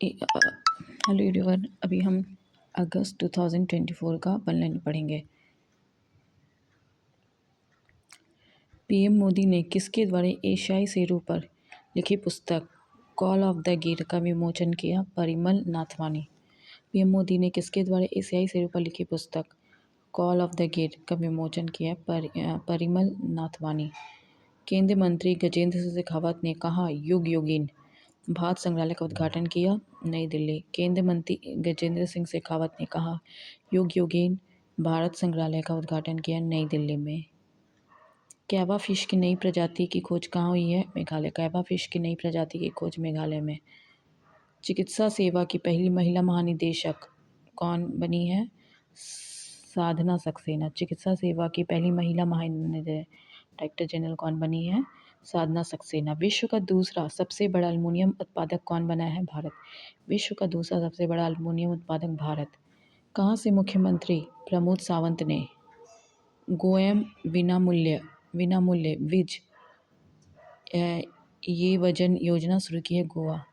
Hello everyone, अभी हम अगस्त 2024 का पनलाइन पढ़ेंगे। पीएम मोदी ने किसके द्वारा एशियाई शेरों पर लिखी पुस्तक कॉल ऑफ द गिर का विमोचन किया? परिमल नाथवानी। पीएम मोदी ने किसके द्वारा एशियाई शेरों पर लिखी पुस्तक कॉल ऑफ द गिर का विमोचन किया? परिमल नाथवानी। केंद्रीय मंत्री गजेंद्र सिंह शेखावत ने कहा युग योगिन भारत संग्रहालय का उद्घाटन किया? नई दिल्ली। केंद्रीय मंत्री गजेंद्र सिंह शेखावत ने कहा युग योगिन भारत संग्रहालय का उद्घाटन किया? नई दिल्ली में। कैवा फिश की नई प्रजाति की खोज कहाँ हुई है? मेघालय। कैवा फिश की नई प्रजाति की खोज मेघालय में। चिकित्सा सेवा की पहली महिला महानिदेशक कौन बनी है? साधना सक्सेना। चिकित्सा सेवा की पहली महिला डायरेक्टर जनरल कौन बनी है? साधना सक्सेना। विश्व का दूसरा सबसे बड़ा एल्युमिनियम उत्पादक कौन बना है? भारत। विश्व का दूसरा सबसे बड़ा एल्युमिनियम उत्पादक भारत। कहाँ से मुख्यमंत्री प्रमोद सावंत ने गोएम विनामूल्य विज ये वजन योजना शुरू की है? गोवा।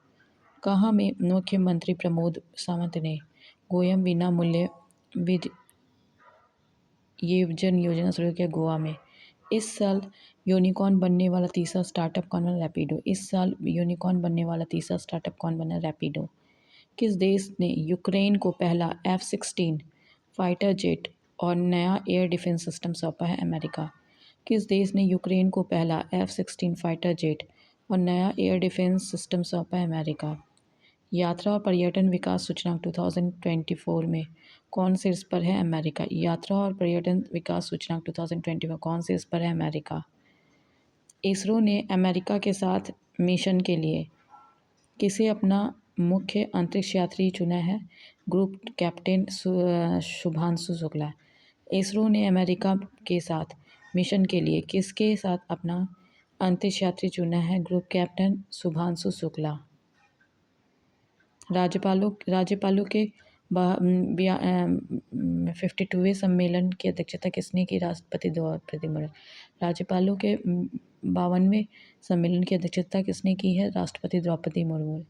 कहाँ में मुख्यमंत्री प्रमोद सावंत ने गोएम विनामूल्य विज ये वजन योजना शुरू किया? गोवा में। इस साल यूनिकॉर्न बनने वाला तीसरा स्टार्टअप कौन बना? रैपिडो। इस साल यूनिकॉर्न बनने वाला तीसरा स्टार्टअप कौन बना? रैपिडो। किस देश ने यूक्रेन को पहला F-16 फाइटर जेट और नया एयर डिफेंस सिस्टम सौंपा है? अमेरिका। किस देश ने यूक्रेन को पहला F-16 फाइटर जेट और नया एयर डिफेंस सिस्टम सौंपा है? अमेरिका। यात्रा और पर्यटन विकास सूचकांक 2024 में कौन शीर्ष पर है? अमेरिका। यात्रा और पर्यटन विकास सूचकांक 2024 कौन शीर्ष पर है? अमेरिका। इसरो ने अमेरिका के साथ मिशन के लिए किसे अपना मुख्य अंतरिक्ष यात्री चुना है? Group captain Shubhanshu Shukla. इसरो ने अमेरिका के साथ मिशन के लिए किसके साथ अपना अंतरिक्ष यात्री चुना है? Group captain Shubhanshu Shukla. राज्यपालों के 52वें सम्मेलन की अध्यक्षता किसने की? राष्ट्रपति द्रौपदी मुर्मू। राज्यपालों के 52वें सम्मेलन की अध्यक्षता किसने की है? राष्ट्रपति द्रौपदी मुर्मू।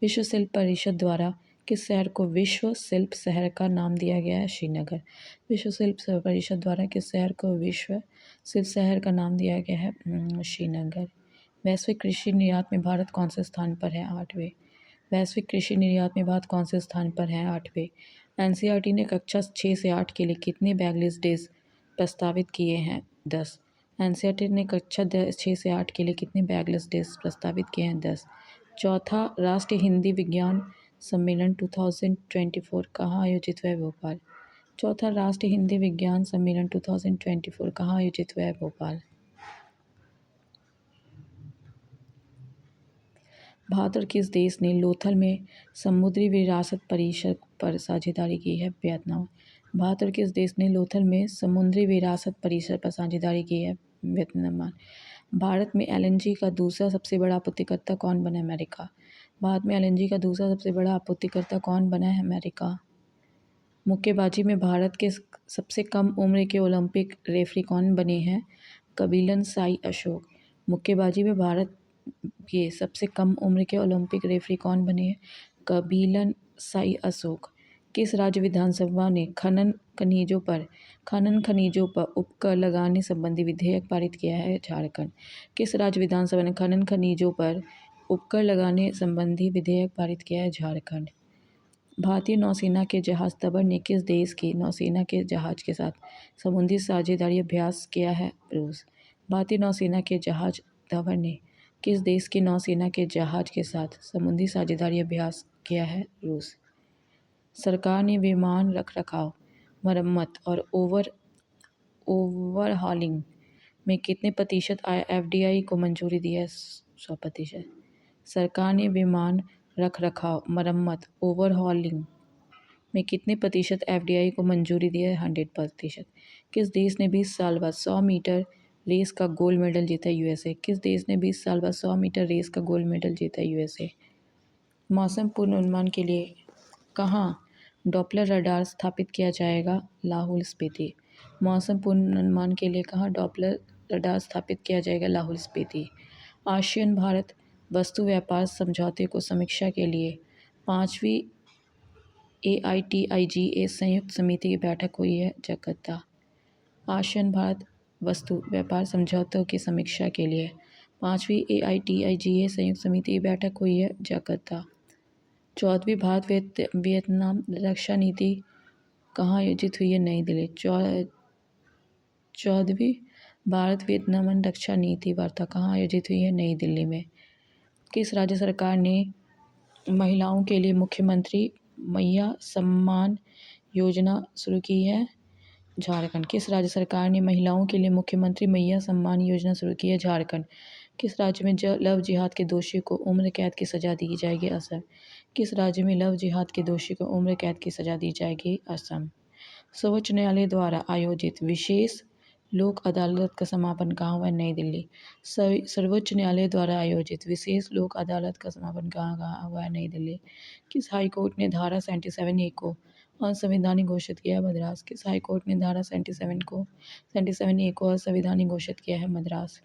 विश्व शिल्प परिषद द्वारा किस शहर को विश्व शिल्प शहर का नाम दिया गया है? श्रीनगर। विश्व शिल्प परिषद द्वारा किस शहर को विश्व शिल्प शहर का नाम दिया गया है? श्रीनगर। वैश्विक कृषि निर्यात में भारत कौन से स्थान पर है? 8वें। वैश्विक कृषि निर्यात में भारत कौन से स्थान पर है? 8वें। एनसीईआरटी ने कक्षा 6 से 8 के लिए कितने बैकलिस्ट डेज प्रस्तावित किए हैं? 10। एनसीईआरटी ने कक्षा 6 से 8 के लिए कितने बैकलिस्ट डेज प्रस्तावित किए हैं? 10। चौथा राष्ट्रीय हिंदी विज्ञान सम्मेलन 2024 कहाँ आयोजित हुआ है? भोपाल। चौथा राष्ट्रीय हिंदी विज्ञान सम्मेलन 2024 कहाँ आयोजित हुआ है? भोपाल। भारत और किस देश ने लोथल में समुद्री विरासत परिषद पर साझेदारी की है? वियतनाम। भारत और किस देश ने लोथल में समुद्री विरासत परिषद पर साझेदारी की है? वियतनाम। भारत में एलएनजी का दूसरा सबसे बड़ा आपूर्तिकर्ता कौन बना है? अमेरिका। भारत में एलएनजी का दूसरा सबसे बड़ा आपूर्तिकर्ता कौन बना है? अमेरिका। मुक्केबाजी में भारत के सबसे कम उम्र के ओलंपिक रेफरी कौन बने हैं? कबिलन साई अशोक। मुक्केबाजी में भारत के सबसे कम उम्र के ओलंपिक रेफरी कौन बने हैं? कबिलन साई अशोक। किस राज्य विधानसभा ने खनन खनिजों पर उपकर लगाने संबंधी विधेयक पारित किया है? झारखंड। किस राज्य विधानसभा ने खनन खनिजों पर उपकर लगाने संबंधी विधेयक पारित किया है? झारखंड। भारतीय नौसेना के जहाज तबर ने किस देश की नौसेना के जहाज के साथ समुद्री साझेदारी अभ्यास किया है? रूस। भारतीय नौसेना के जहाज तबर ने किस देश की नौसेना के जहाज के साथ समुद्री साझेदारी अभ्यास किया है? रूस। सरकार ने विमान रखरखाव, मरम्मत और ओवरहॉलिंग में कितने प्रतिशत एफडीआई को मंजूरी दी है? 100%। सरकार ने विमान रखरखाव, मरम्मत, ओवरहॉलिंग में कितने प्रतिशत एफडीआई को मंजूरी दी है? 100%। किस देश ने 20 साल बाद 100 मीटर रेस का गोल्ड मेडल जीता? यूएसए। किस देश ने 20 साल बाद 100 मीटर रेस का गोल्ड मेडल जीता? यूएसए। मौसम पूर्वानुमान के लिए कहाँ डॉपलर रडार स्थापित किया जाएगा? लाहौल स्पीति। मौसम पूर्वानुमान के लिए कहाँ डॉपलर रडार स्थापित किया जाएगा? लाहौल स्पीति। आसियान भारत वस्तु व्यापार समझौते को समीक्षा के लिए 5वीं AITIGA संयुक्त समिति की बैठक हुई है जकार्ता। आसियान भारत वस्तु व्यापार समझौतों की समीक्षा के लिए 5वीं AITIGA संयुक्त समिति की बैठक हुई है जकार्ता। 14वीं भारत वियतनाम रक्षा नीति कहाँ आयोजित हुई है? नई दिल्ली। 14वीं भारत वियतनाम रक्षा नीति वार्ता कहाँ आयोजित हुई है? नई दिल्ली में। किस राज्य सरकार ने महिलाओं के लिए मुख्यमंत्री मैया सम्मान योजना शुरू की है? झारखंड। किस राज्य सरकार ने महिलाओं के लिए मुख्यमंत्री मैया सम्मान योजना शुरू की है? झारखंड। किस राज्य में लव जिहाद के दोषी को उम्र कैद की सज़ा दी जाएगी? असम। किस राज्य में लव जिहाद के दोषी को उम्र कैद की सज़ा दी जाएगी? असम। सर्वोच्च न्यायालय द्वारा आयोजित विशेष लोक अदालत का समापन कहाँ हुआ? नई दिल्ली। सर्वोच्च न्यायालय द्वारा आयोजित विशेष लोक अदालत का समापन कहाँ हुआ है? नई दिल्ली। किस हाई कोर्ट ने धारा 77A को असंवैधानिक घोषित किया है? मद्रास। किस हाई कोर्ट ने धारा 77A को असंवैधानिक घोषित किया है? मद्रास।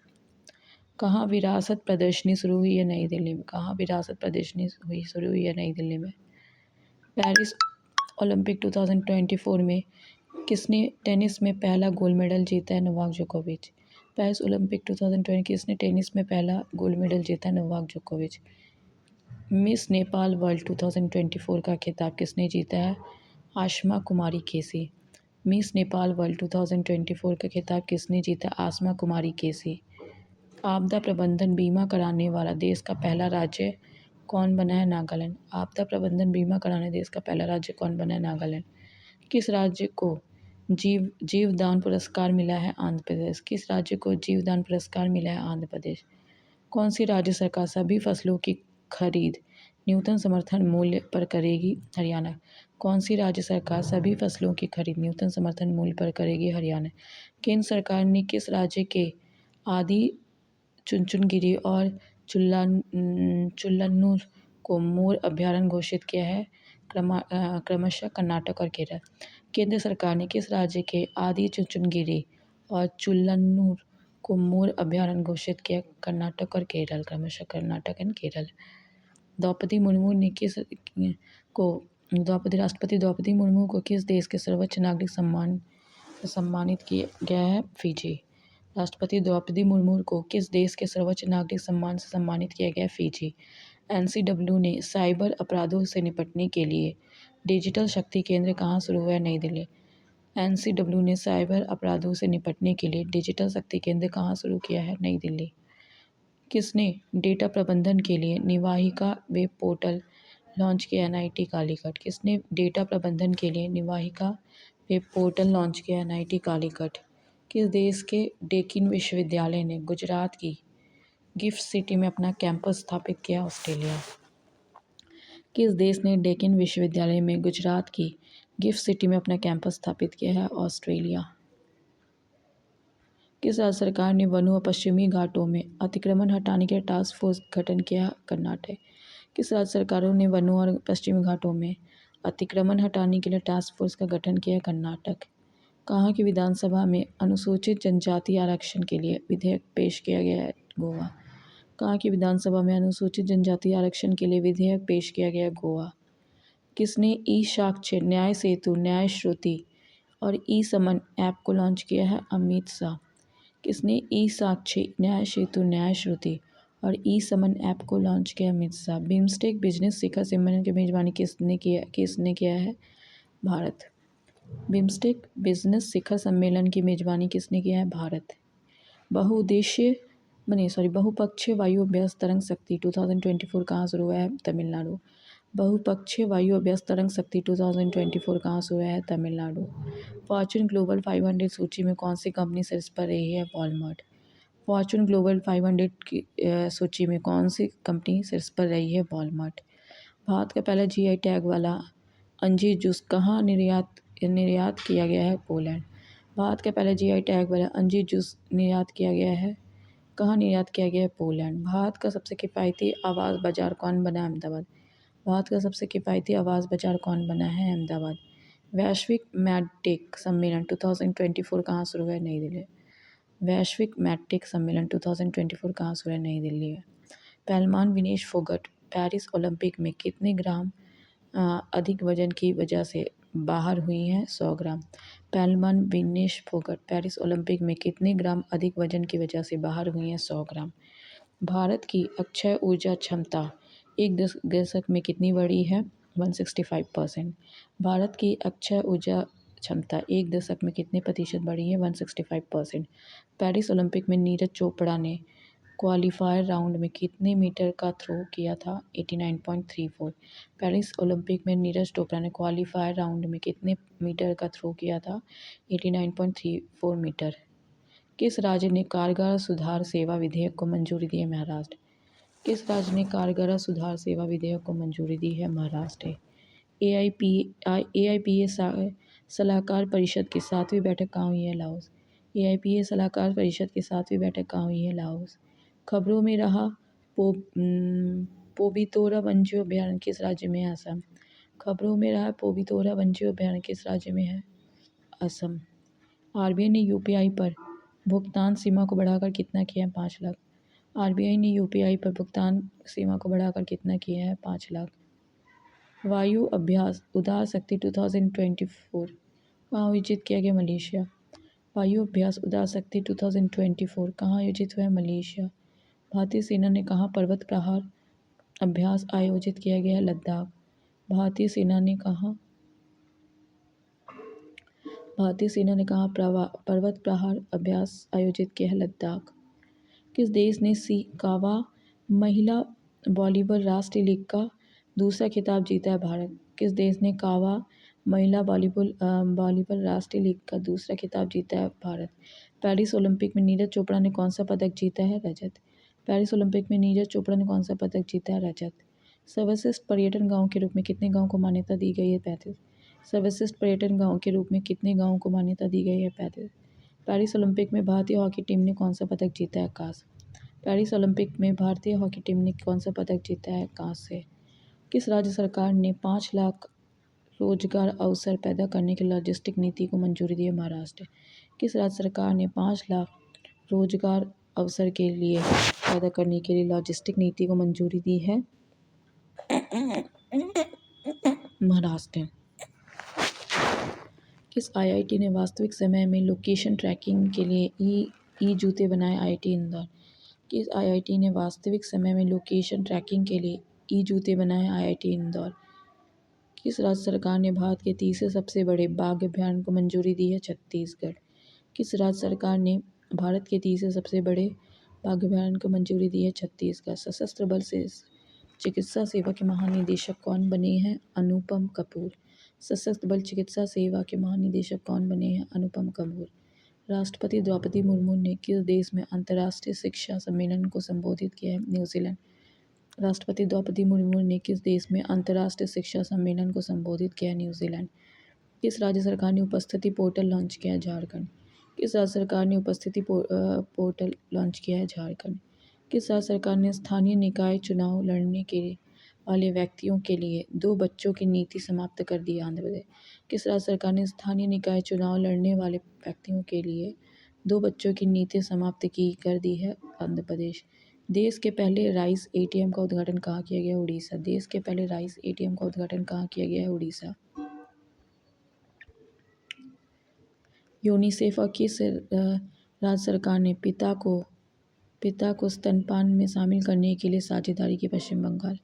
कहाँ विरासत प्रदर्शनी शुरू हुई है? नई दिल्ली में। कहाँ विरासत प्रदर्शनी शुरू हुई है? नई दिल्ली में। पेरिस ओलंपिक 2024 में किसने टेनिस में पहला गोल्ड मेडल जीता है? नोवाक जोकोविच। पेरिस ओलंपिक 2020 किसने टेनिस में पहला गोल्ड मेडल जीता है? नोवाक जोकोविच। मिस नेपाल वर्ल्ड 2024 का खिताब किसने जीता है? आसमा कुमारी केसी। मिस नेपाल वर्ल्ड 2024 का खिताब किसने जीता? आसमा कुमारी केसी। आपदा प्रबंधन बीमा कराने वाला देश का पहला राज्य कौन बना है? नागालैंड। आपदा प्रबंधन बीमा कराने देश का पहला राज्य कौन बना है? नागालैंड। किस राज्य को जीवदान पुरस्कार मिला है? आंध्र प्रदेश। किस राज्य को जीवदान पुरस्कार मिला है? आंध्र प्रदेश। कौन सी राज्य सरकार सभी फसलों की खरीद न्यूनतम समर्थन मूल्य पर करेगी? हरियाणा। कौन सी राज्य सरकार सभी फसलों की खरीद न्यूनतम समर्थन मूल्य पर करेगी? हरियाणा। केंद्र सरकार ने किस राज्य के आदि चुनचुनगिरी और चुल्लन्नूर को मोर अभयारण्य घोषित किया है? क्रमशः कर्नाटक और केरल। केंद्र सरकार ने किस राज्य के आदि चुनचुनगिरी और चुल्लन्नूर को मोर अभयारण्य घोषित किया? कर्नाटक और केरल। क्रमशः कर्नाटक एंड केरल। द्रौपदी मुर्मू ने राष्ट्रपति द्रौपदी मुर्मू को किस देश के सर्वोच्च नागरिक सम्मान सम्मानित किया गया है? फिजी। राष्ट्रपति द्रौपदी मुर्मू को किस देश के सर्वोच्च नागरिक सम्मान से सम्मानित किया गया? फिजी। NCW ने साइबर अपराधों से निपटने के लिए डिजिटल शक्ति केंद्र कहाँ शुरू हुआ है? नई दिल्ली। NCW ने साइबर अपराधों से निपटने के लिए डिजिटल शक्ति केंद्र कहाँ शुरू किया है? नई दिल्ली। किसने डेटा प्रबंधन के लिए निवाहिका वेब पोर्टल लॉन्च किया? NIT कालीकट। किसने डेटा प्रबंधन के लिए निवाहिका वेब पोर्टल लॉन्च किया? NIT कालीकट। किस देश के डेकिन विश्वविद्यालय ने गुजरात की गिफ्ट सिटी में अपना कैंपस स्थापित किया? ऑस्ट्रेलिया। किस देश ने डेकिन विश्वविद्यालय में गुजरात की गिफ्ट सिटी में अपना कैंपस स्थापित किया है? ऑस्ट्रेलिया। किस राज्य सरकार ने वनों और पश्चिमी घाटों में अतिक्रमण हटाने के लिए टास्क फोर्स गठन किया? कर्नाटक। किस राज्य सरकारों ने वनों और पश्चिमी घाटों में अतिक्रमण हटाने के लिए टास्क फोर्स का गठन किया? कर्नाटक। कहाँ की विधानसभा में अनुसूचित जनजाति आरक्षण के लिए विधेयक पेश किया गया है? गोवा। कहाँ की विधानसभा में अनुसूचित जनजाति आरक्षण के लिए विधेयक पेश किया गया? गोवा। किसने ई साक्ष्य न्याय सेतु न्याय श्रुति और ई समन ऐप को लॉन्च किया है? अमित शाह। किसने ई साक्ष्य न्याय सेतु न्याय श्रुति और ई समन ऐप को लॉन्च किया? अमित शाह। बिम्स्टेक बिजनेस शिखर सम्मेलन की मेजबानी किसने किया है? भारत। बिम्स्टेक बिजनेस शिखर सम्मेलन की मेजबानी किसने किया है? भारत। बहुपक्षीय वायु अभ्यास तरंग शक्ति 2024 कहाँ शुरू हुआ है? तमिलनाडु। बहुपक्षीय वायु अभ्यास तरंग शक्ति 2024 कहाँ शुरू हुआ है? तमिलनाडु। फॉर्च्यून ग्लोबल 500 सूची में कौन सी कंपनी शीर्ष पर रही है? वॉलमार्ट। फॉर्च्यून ग्लोबल 500 की सूची में कौन सी कंपनी शीर्ष पर रही है? वॉलमार्ट। भारत का पहला GI टैग वाला अंजीर जूस कहाँ निर्यात किया गया है? पोलैंड। भारत का पहला GI टैग वाला अंजीर जूस निर्यात किया गया है? कहाँ निर्यात किया गया है? पोलैंड। भारत का सबसे किफ़ायती आवास बाजार कौन बना? अहमदाबाद। भारत का सबसे किफ़ायती आवास बाजार कौन बना है? अहमदाबाद। वैश्विक मैडटेक सम्मेलन 2024 कहाँ शुरू हुआ है? नई दिल्ली। वैश्विक मैडटेक सम्मेलन 2024 कहाँ शुरू हुआ है? नई दिल्ली में। पहलवान विनेश फोगट पेरिस ओलंपिक में कितने ग्राम अधिक वजन की वजह से बाहर हुई हैं? 100 ग्राम। पहलवान विनेश फोगट पेरिस ओलंपिक में कितने ग्राम अधिक वजन की वजह से बाहर हुई हैं? 100 ग्राम। भारत की अक्षय ऊर्जा क्षमता एक दशक में कितनी बढ़ी है? 165%। भारत की अक्षय ऊर्जा क्षमता एक दशक में कितने प्रतिशत बढ़ी है? 165%। पेरिस ओलंपिक में नीरज चोपड़ा ने क्वालीफायर राउंड में कितने मीटर का थ्रो किया था? 89.34। पेरिस ओलंपिक में नीरज चोपड़ा ने क्वालीफायर राउंड में कितने मीटर का थ्रो किया था? 89.34 मीटर। किस राज्य ने कारागार सुधार सेवा विधेयक को मंजूरी दी है? महाराष्ट्र। किस राज्य ने कारागार सुधार सेवा विधेयक को मंजूरी दी है? महाराष्ट्र। AIPA सलाहकार परिषद की 7वीं बैठक कहाँ हुई है? लाओस। AIPA सलाहकार परिषद की 7वीं बैठक कहाँ हुई है? लाओस। खबरों में रहा पोबितोरा वन्यजीव अभयारण्य किस राज्य में है? असम। खबरों में रहा पोबितोरा वन्यजीव अभयारण्य किस राज्य में है? असम। RBI ने UPI पर भुगतान सीमा को बढ़ाकर कितना किया है? 5 लाख। RBI ने UPI पर भुगतान सीमा को बढ़ाकर कितना किया है? 5 लाख। वायु अभ्यास उदार शक्ति 2024 कहाँ आयोजित किया गया? मलेशिया। वायु अभ्यास उदार शक्ति 2024 कहाँ आयोजित हुआ है? मलेशिया। भारतीय सेना ने कहाँ पर्वत प्रहार अभ्यास आयोजित किया गया है? लद्दाख। भारतीय सेना ने कहाँ पर्वत प्रहार अभ्यास आयोजित किया है? लद्दाख। किस देश ने कावा महिला वॉलीबॉल राष्ट्रीय लीग का दूसरा खिताब जीता है? भारत। किस देश ने कावा महिला वॉलीबॉल राष्ट्रीय लीग का दूसरा खिताब जीता है? भारत। पेरिस ओलंपिक में नीरज चोपड़ा ने कौन सा पदक जीता है? रजत। पेरिस ओलंपिक में नीरज चोपड़ा ने कौन सा पदक जीता है? रजत। सर्वश्रेष्ठ पर्यटन गाँव के रूप में कितने गाँव को मान्यता दी गई है? 35। सर्वश्रेष्ठ पर्यटन गाँव के रूप में कितने गाँव को मान्यता दी गई है? 35। पेरिस ओलंपिक में भारतीय हॉकी टीम ने कौन सा पदक जीता है? कांस्य। पेरिस ओलंपिक में भारतीय हॉकी टीम ने कौन सा पदक जीता है? कांस्य। किस राज्य सरकार ने 5 लाख रोजगार अवसर पैदा करने की लॉजिस्टिक नीति को मंजूरी दी है? महाराष्ट्र। किस राज्य सरकार ने 5 लाख रोजगार अवसर के लिए पैदा करने के लिए लॉजिस्टिक नीति को मंजूरी दी है? महाराष्ट्र। किस IIT ने वास्तविक समय में लोकेशन ट्रैकिंग के लिए ई जूते बनाए? IIT इंदौर। किस IIT ने वास्तविक समय में लोकेशन ट्रैकिंग के लिए ई जूते बनाए? IIT इंदौर। किस राज्य सरकार ने भारत के तीसरे सबसे बड़े बाघ अभयारण्य को मंजूरी दी है? छत्तीसगढ़। किस राज्य सरकार ने भारत के तीसरे सबसे बड़े बाघ अभयारण्य को मंजूरी दी है? छत्तीसगढ़। सशस्त्र बल से चिकित्सा सेवा के महानिदेशक कौन बने हैं? अनुपम कपूर। सशस्त्र बल चिकित्सा सेवा के महानिदेशक कौन बने हैं? अनुपम कपूर। राष्ट्रपति द्रौपदी मुर्मू ने किस देश में अंतर्राष्ट्रीय शिक्षा सम्मेलन को संबोधित किया है? न्यूजीलैंड। राष्ट्रपति द्रौपदी मुर्मू ने किस देश में अंतर्राष्ट्रीय शिक्षा सम्मेलन को संबोधित किया है? न्यूजीलैंड। किस राज्य सरकार ने उपस्थिति पोर्टल लॉन्च किया है? झारखंड। किस राज्य सरकार ने उपस्थिति पोर्टल लॉन्च किया है? झारखंड। किस राज्य सरकार ने स्थानीय निकाय चुनाव लड़ने के वाले व्यक्तियों के लिए 2 बच्चों की नीति समाप्त कर दी? आंध्र प्रदेश। किस राज्य सरकार ने स्थानीय निकाय चुनाव लड़ने वाले व्यक्तियों के लिए 2 बच्चों की नीति समाप्त कर दी है? आंध्र प्रदेश। देश के पहले राइस ATM का उद्घाटन कहाँ किया गया? उड़ीसा। देश के पहले राइस ATM का उद्घाटन कहाँ किया गया है? उड़ीसा। यूनिसेफ और किस राज्य सरकार ने पिता को स्तनपान में शामिल करने के लिए साझेदारी की? पश्चिम बंगाल।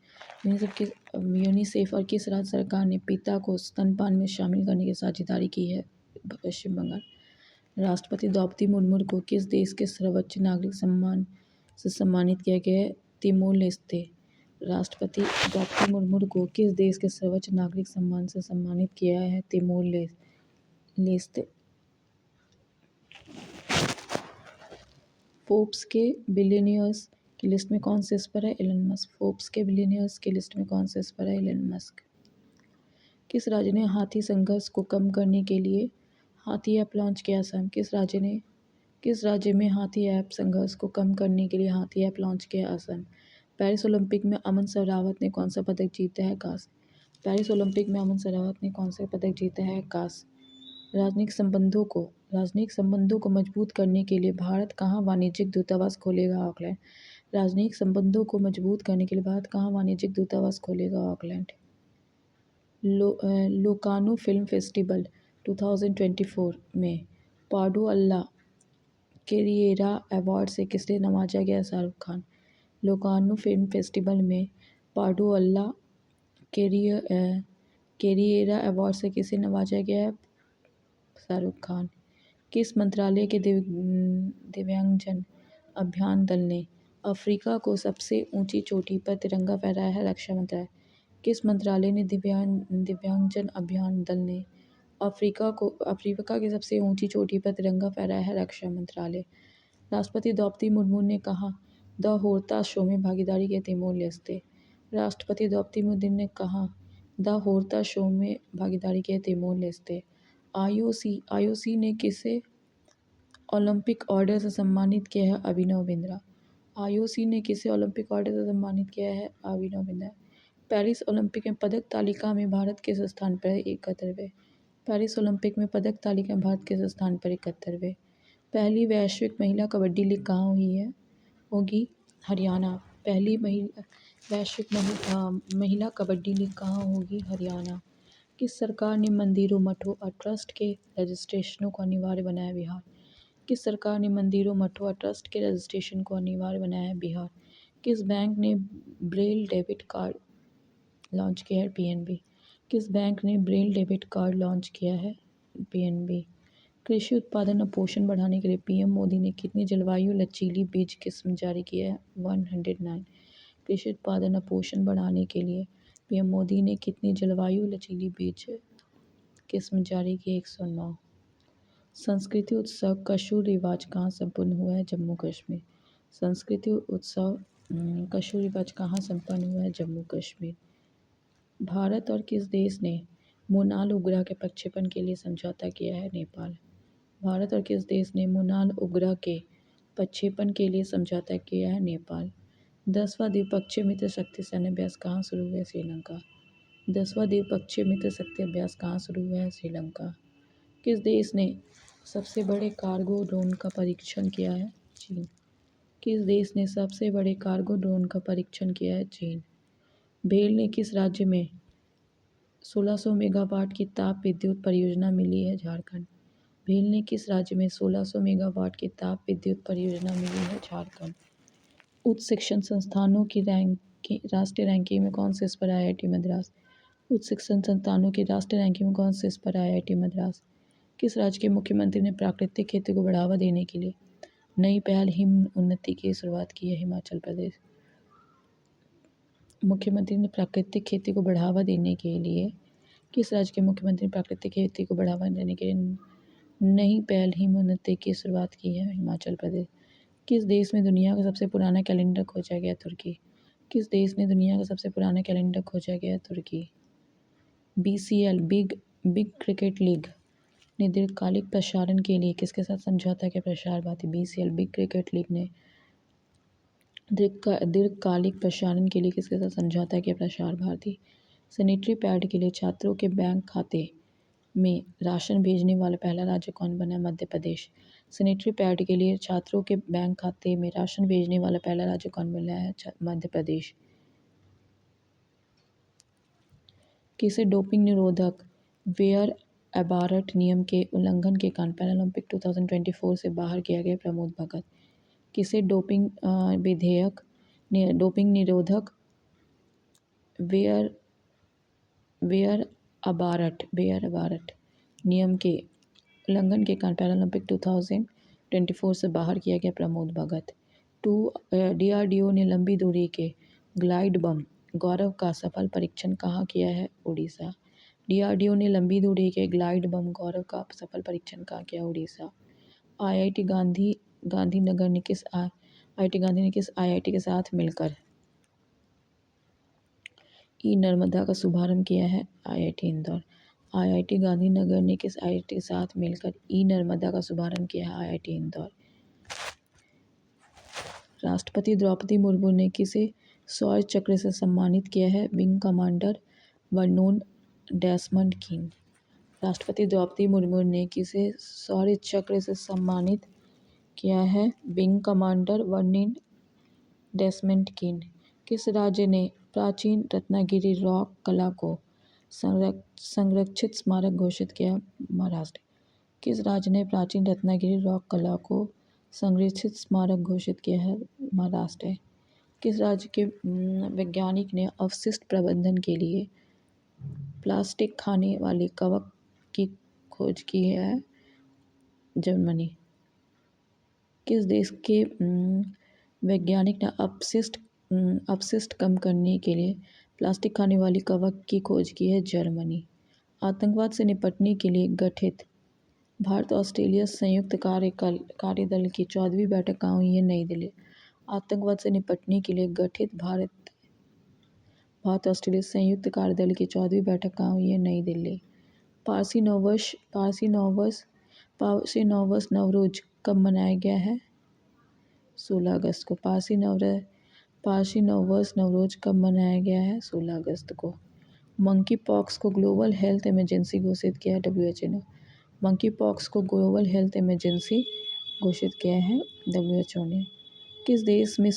यूनिसेफ और किस राज्य सरकार ने पिता को स्तनपान में शामिल करने की साझेदारी की है? पश्चिम बंगाल। राष्ट्रपति द्रौपदी मुर्मू को किस देश के सर्वोच्च नागरिक सम्मान से सम्मानित किया गया है? तिमोर लेस्ते। राष्ट्रपति द्रौपदी मुर्मू को किस देश के सर्वोच्च नागरिक सम्मान से सम्मानित किया है? Timor Leste. फोर्ब्स के बिलियनियर्स की लिस्ट में कौन शीर्ष पर है? Elon Musk. फोर्ब्स के बिलियनियर्स की लिस्ट में कौन शीर्ष पर है? Elon Musk. किस राज्य ने हाथी संघर्ष को कम करने के लिए हाथी ऐप लॉन्च किया? असम। किस राज्य में हाथी ऐप संघर्ष को कम करने के लिए हाथी ऐप लॉन्च किया? असम। पेरिस ओलंपिक में अमन सरावत ने कौन सा पदक जीता है? कांस्य। पेरिस ओलंपिक में अमन सरावत ने कौन सा पदक जीता है? कांस्य। राजनयिक संबंधों को मजबूत करने के लिए भारत कहाँ वाणिज्यिक दूतावास खोलेगा? ऑकलैंड। राजनयिक संबंधों को मजबूत करने के लिए भारत कहाँ वाणिज्यिक दूतावास खोलेगा? ऑकलैंड। लोकानो फिल्म फेस्टिवल 2024 में पाडो अल्ला कैरियरा अवार्ड से किसे नवाजा गया? शाहरुख खान। लोकानो फिल्म फेस्टिवल में पाडो अल्ला कैरियरा अवार्ड से किसे नवाजा गया है? शाहरुख खान। किस मंत्रालय के दिव्यांगजन अभियान दल ने अफ्रीका को सबसे ऊंची चोटी पर तिरंगा फहराया है? रक्षा मंत्रालय। किस मंत्रालय ने दिव्यांगजन अभियान दल ने अफ्रीका की सबसे ऊंची चोटी पर तिरंगा फहराया है? रक्षा मंत्रालय। राष्ट्रपति द्रौपदी मुर्मू ने कहा द होरता शो में भागीदारी के तिमोर लेस्ते। राष्ट्रपति द्रौपदी मुर्मू ने कहा द होरता शो में भागीदारी के तिमोर लेस्ते। आईओसी ने किसे ओलंपिक ऑर्डर से सम्मानित किया है? अभिनव बिंद्रा। आईओसी ने किसे ओलंपिक ऑर्डर से सम्मानित किया है? अभिनव बिंद्रा। पेरिस ओलंपिक में पदक तालिका में भारत किस स्थान पर है? 71वें। पेरिस ओलंपिक में पदक तालिका में भारत किस स्थान पर? 71वें। पहली वैश्विक महिला कबड्डी लीग कहाँ हुई है? होगी हरियाणा। पहली वैश्विक महिला कबड्डी लीग कहाँ होगी? हरियाणा। किस सरकार ने मंदिरों मठों और ट्रस्ट के रजिस्ट्रेशनों को अनिवार्य बनाया? बिहार। किस सरकार ने मंदिरों मठों और ट्रस्ट के रजिस्ट्रेशन को अनिवार्य बनाया है? बिहार। किस बैंक ने ब्रेल डेबिट कार्ड लॉन्च किया है? पीएनबी। किस बैंक ने ब्रेल डेबिट कार्ड लॉन्च किया है? पीएनबी। कृषि उत्पादन और पोषण बढ़ाने के लिए पीएम मोदी ने कितनी जलवायु लचीली बीज किस्म जारी की है? 109। कृषि उत्पादन और पोषण बढ़ाने के लिए पीएम मोदी ने कितनी जलवायु लचीली बीज किस्म जारी की? 109। संस्कृति उत्सव कशूर रिवाज कहाँ संपन्न हुआ है? जम्मू कश्मीर। संस्कृति उत्सव कशूर रिवाज कहाँ संपन्न हुआ है? जम्मू कश्मीर। भारत और किस देश ने मोनाल उपग्रह के प्रक्षेपण के लिए समझौता किया है? नेपाल। भारत और किस देश ने मोनाल उपग्रह के प्रक्षेपण के लिए समझौता किया है? नेपाल। 10वां द्विपक्षीय मित्र शक्ति सैन्य अभ्यास कहाँ शुरू हुआ है? श्रीलंका। 10वां द्विपक्षीय मित्र शक्ति अभ्यास कहाँ शुरू हुआ है? श्रीलंका। किस देश ने सबसे बड़े कार्गो ड्रोन का परीक्षण किया है? चीन। किस देश ने सबसे बड़े कार्गो ड्रोन का परीक्षण किया है? चीन। भेल ने किस राज्य में 1600 मेगावाट की ताप विद्युत परियोजना मिली है? झारखंड। भेल ने किस राज्य में 1600 मेगावाट की ताप विद्युत परियोजना मिली है? झारखंड। उच्च शिक्षण संस्थानों की राष्ट्रीय रैंकिंग में कौन शीर्ष पर? आईआईटी मद्रास। उच्च शिक्षण संस्थानों की राष्ट्रीय रैंकिंग में कौन शीर्ष पर? आईआईटी मद्रास। किस राज्य के मुख्यमंत्री ने प्राकृतिक खेती को बढ़ावा देने के लिए नई पहल हिम उन्नति की शुरुआत की है? हिमाचल प्रदेश। मुख्यमंत्री ने प्राकृतिक खेती को बढ़ावा देने के लिए किस राज्य के मुख्यमंत्री ने प्राकृतिक खेती को बढ़ावा देने के लिए नई पहल हिम उन्नति की शुरुआत की है? हिमाचल प्रदेश। किस देश में दुनिया का सबसे पुराना कैलेंडर खोजा गया? तुर्की। किस देश ने दुनिया का सबसे पुराना कैलेंडर खोजा गया? तुर्की। बीसीएल बिग क्रिकेट लीग ने दीर्घकालिक प्रसारण के लिए किसके साथ समझौता किया? Prasar Bharati. BCL big cricket league ने दीर्घकालिक प्रसारण के लिए किसके साथ समझौता किया? प्रसार भारती। सैनिटरी पैड के लिए छात्रों के बैंक खाते में राशन भेजने वाला पहला राज्य कौन बना? मध्य प्रदेश। सैनिटरी पैड के लिए छात्रों के बैंक खाते में राशन भेजने वाला पहला राज्य कौन बना है? मध्य प्रदेश। किसे डोपिंग निरोधक वेयर एबारट नियम के उल्लंघन के कारण पैरालंपिक 2024 से बाहर किया गया? प्रमोद भगत। किसे डोपिंग निरोधक वेयर अबारट नियम के उल्लंघन के कारण पैरालंपिक 2024 से बाहर किया गया? प्रमोद भगत। डीआरडीओ ने लंबी दूरी के ग्लाइड बम गौरव का सफल परीक्षण कहाँ किया है? उड़ीसा। डीआरडीओ ने लंबी दूरी के ग्लाइड बम गौरव का सफल परीक्षण कहाँ किया? उड़ीसा। आईआईटी गांधीनगर ने किस आईआईटी के साथ मिलकर ई नर्मदा का शुभारंभ किया है? आईआईटी इंदौर। आईआईटी गांधीनगर ने किस आईआईटी के साथ मिलकर ई नर्मदा का शुभारंभ किया है? आईआईटी इंदौर। राष्ट्रपति द्रौपदी मुर्मू ने किसे शौर्य चक्र से सम्मानित किया है? Wing commander Vernon Desmond king. राष्ट्रपति द्रौपदी मुर्मू ने किसे शौर्य चक्र से सम्मानित किया है? Wing commander Vernon Desmond king. किस राज्य ने प्राचीन रत्नागिरी रॉक कला को संरक्षित स्मारक घोषित किया? महाराष्ट्र। किस राज्य ने प्राचीन रत्नागिरी रॉक कला को संरक्षित स्मारक घोषित किया है? महाराष्ट्र। किस राज्य के वैज्ञानिक ने अवशिष्ट प्रबंधन के लिए प्लास्टिक खाने वाले कवक की खोज की है? जर्मनी। किस देश के वैज्ञानिक ने अपशिष्ट कम करने के लिए प्लास्टिक खाने वाली कवक की खोज की है? जर्मनी। आतंकवाद से निपटने के लिए गठित भारत ऑस्ट्रेलिया संयुक्त कार्यदल की 14वीं बैठक कहाँ हुई है? नई दिल्ली। आतंकवाद से निपटने के लिए गठित भारत ऑस्ट्रेलिया संयुक्त कार्यदल की 14वीं बैठक कहाँ हुई है? नई दिल्ली। पारसी नववर्ष नवरोज कब मनाया गया है? 16 अगस्त को। पारसी नववर्ष नवरोज कब मनाया गया है? 16 अगस्त को। मंकी पॉक्स को ग्लोबल हेल्थ इमरजेंसी घोषित किया है WHO ने। मंकी पॉक्स को ग्लोबल हेल्थ इमरजेंसी घोषित किया है WHO ने। किस देश में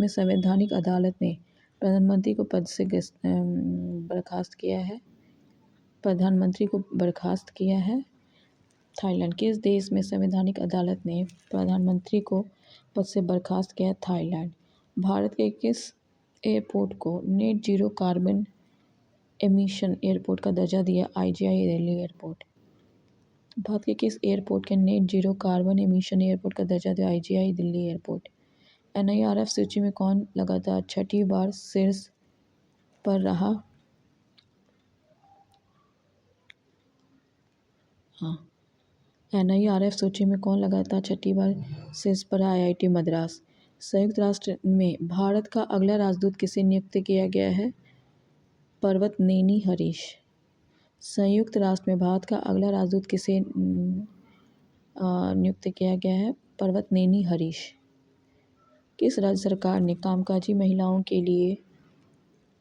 संवैधानिक अदालत ने प्रधानमंत्री को पद से बर्खास्त किया है? थाईलैंड। किस देश में संवैधानिक अदालत ने प्रधानमंत्री को पद से बर्खास्त किया? थाईलैंड। भारत के किस एयरपोर्ट को net zero carbon emission airport का दर्जा दिया? IGI Delhi airport. भारत के किस एयरपोर्ट के net zero carbon emission airport का दर्जा दिया? IGI Delhi airport. NIRF सूची में कौन लगातार छठी बार शीर्ष पर रहा? NIRF सूची में कौन लगातार छठी बार शीर्ष पर रहा? IIT मद्रास। संयुक्त राष्ट्र में भारत का अगला राजदूत किसे नियुक्त किया गया है? पर्वतनेनी हरीश। संयुक्त राष्ट्र में भारत का अगला राजदूत किसे नियुक्त किया गया है? पर्वतनेनी हरीश। किस राज्य सरकार ने कामकाजी महिलाओं के लिए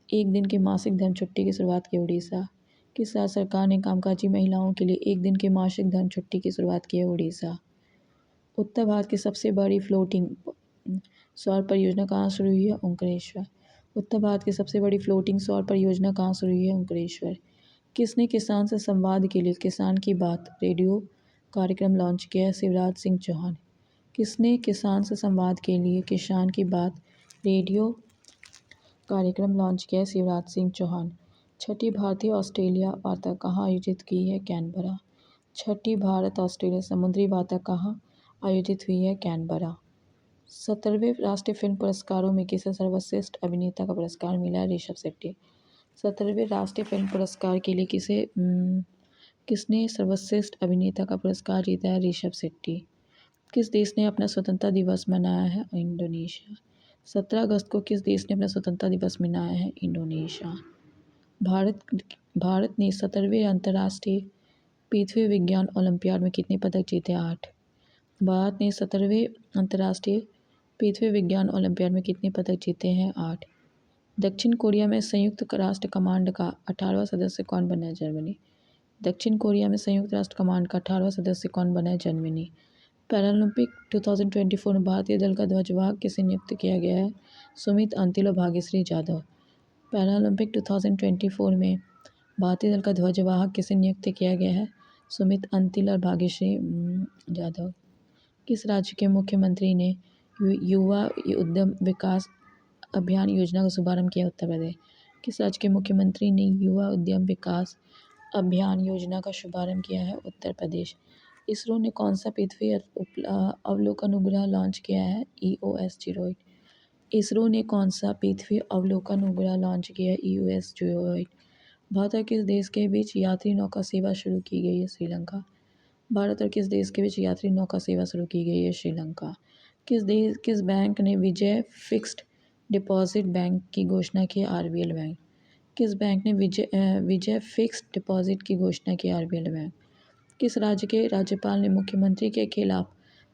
एक दिन की मासिक धर्म छुट्टी की शुरुआत की? उड़ीसा। किस राज्य सरकार ने कामकाजी महिलाओं के लिए एक दिन की मासिक धर्म छुट्टी की शुरुआत की है? उड़ीसा। उत्तर भारत की सबसे बड़ी फ्लोटिंग सौर परियोजना कहाँ शुरू हुई है? ओंकारेश्वर। उत्तर भारत की सबसे बड़ी फ्लोटिंग सौर परियोजना कहाँ शुरू हुई है? ओंकारेश्वर। किसने किसान से संवाद के लिए किसान की बात रेडियो कार्यक्रम लॉन्च किया है? शिवराज सिंह चौहान। किसने किसान से संवाद के लिए किसान की बात रेडियो कार्यक्रम लॉन्च किया है? शिवराज सिंह चौहान। छठी भारतीय ऑस्ट्रेलिया वार्ता कहाँ आयोजित की है? कैनबरा। छठी भारत ऑस्ट्रेलिया समुद्री वार्ता कहाँ आयोजित हुई है? कैनबरा। 17वें राष्ट्रीय फिल्म पुरस्कारों में किसे सर्वश्रेष्ठ अभिनेता का पुरस्कार मिला है? ऋषभ शेट्टी। 17वें राष्ट्रीय फिल्म पुरस्कार के लिए किसने सर्वश्रेष्ठ अभिनेता का पुरस्कार जीता है? ऋषभ शेट्टी। किस देश ने अपना स्वतंत्रता दिवस मनाया है? इंडोनेशिया। 17 अगस्त को किस देश ने अपना स्वतंत्रता दिवस मनाया है? इंडोनेशिया। भारत ने 17वें अंतर्राष्ट्रीय पृथ्वी विज्ञान ओलंपियाड में कितने पदक जीते? 8। भारत ने 17वें अंतर्राष्ट्रीय पृथ्वी विज्ञान ओलंपियाड में कितने पदक जीते हैं? 8। दक्षिण कोरिया में संयुक्त राष्ट्र कमांड का 18वां सदस्य कौन बना है? जर्मनी। दक्षिण कोरिया में संयुक्त राष्ट्र कमांड का 18वां सदस्य कौन बना है? जर्मनी। पैरालंपिक 2024 में भारतीय दल का ध्वजवाहक किसे नियुक्त किया गया है? सुमित अंतिल और भाग्यश्री जाधव। पैरालंपिक 2024 में भारतीय दल का ध्वजवाहक किसे नियुक्त किया गया है? सुमित अंतिल और भाग्यश्री जाधव। किस राज्य के मुख्यमंत्री ने युवा उद्यम विकास अभियान योजना का शुभारंभ किया? उत्तर प्रदेश। किस राज्य के मुख्यमंत्री ने युवा उद्यम विकास अभियान योजना का शुभारंभ किया है? उत्तर प्रदेश। इसरो ने कौन सा पृथ्वी अवलोकन उपग्रह लॉन्च किया है? EOS-08। इसरो ने कौन सा पृथ्वी अवलोकन उपग्रह लॉन्च किया है? EOS-08। भारत और किस देश के बीच यात्री नौका सेवा शुरू की गई है? श्रीलंका। भारत और किस देश के बीच यात्री नौका सेवा शुरू की गई है? श्रीलंका। किस बैंक ने विजय फिक्स्ड डिपॉजिट बैंक की घोषणा की? RBL bank. किस बैंक ने विजय फिक्स्ड डिपॉजिट की घोषणा की? RBL bank. किस राज्य के राज्यपाल ने मुख्यमंत्री के खिलाफ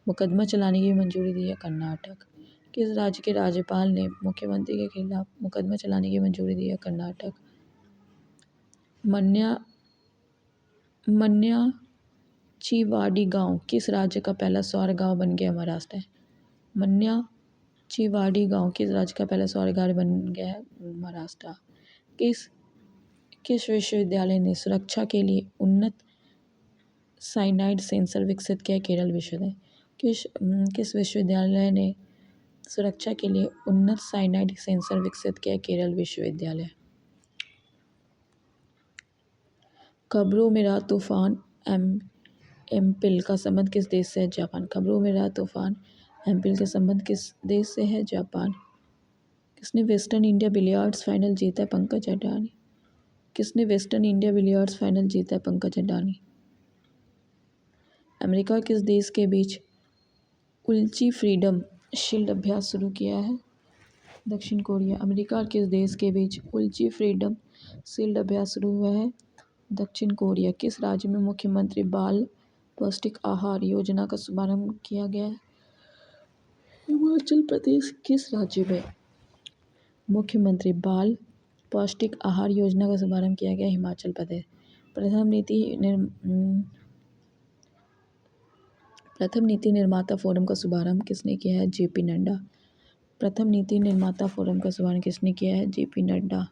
मुकदमा चलाने की मंजूरी दी है? कर्नाटक। किस राज्य के राज्यपाल ने मुख्यमंत्री के खिलाफ मुकदमा चलाने की मंजूरी दी है? कर्नाटक। मन्याचीवाड़ी गांव किस राज्य का पहला सौर गांव बन गया? महाराष्ट्र। मन्याचीवाड़ी गांव किस राज्य का पहला सौर गांव बन गया है? महाराष्ट्र। किस किस विश्वविद्यालय ने सुरक्षा के लिए उन्नत साइनाइड सेंसर विकसित किया? केरल विश्वविद्यालय। किस विश्वविद्यालय ने सुरक्षा के लिए उन्नत साइनाइड सेंसर विकसित किया? केरल विश्वविद्यालय। खबरों में रात तूफान एम्पिल का संबंध किस देश से है? जापान। खबरों में रात तूफान एम्पिल का संबंध किस देश से है? जापान। किसने वेस्टर्न इंडिया बिलियर्ड्स फाइनल जीता है? पंकज अडानी। किसने वेस्टर्न इंडिया बिलियर्ड्स फाइनल जीता है? पंकज अडानी। अमेरिका किस देश के बीच उल्ची फ्रीडम शील्ड अभ्यास शुरू किया है? दक्षिण कोरिया। अमेरिका किस देश के बीच उल्ची फ्रीडम शील्ड अभ्यास शुरू हुआ है? दक्षिण कोरिया। किस राज्य में मुख्यमंत्री बाल पौष्टिक आहार योजना का शुभारंभ किया गया है? हिमाचल प्रदेश। किस राज्य में मुख्यमंत्री बाल पौष्टिक आहार योजना का शुभारंभ किया गया? हिमाचल प्रदेश। प्रथम नीति निर्माता फोरम का शुभारंभ किसने किया है? जेपी नड्डा। प्रथम नीति निर्माता फोरम का शुभारंभ किसने किया है? जेपी नड्डा।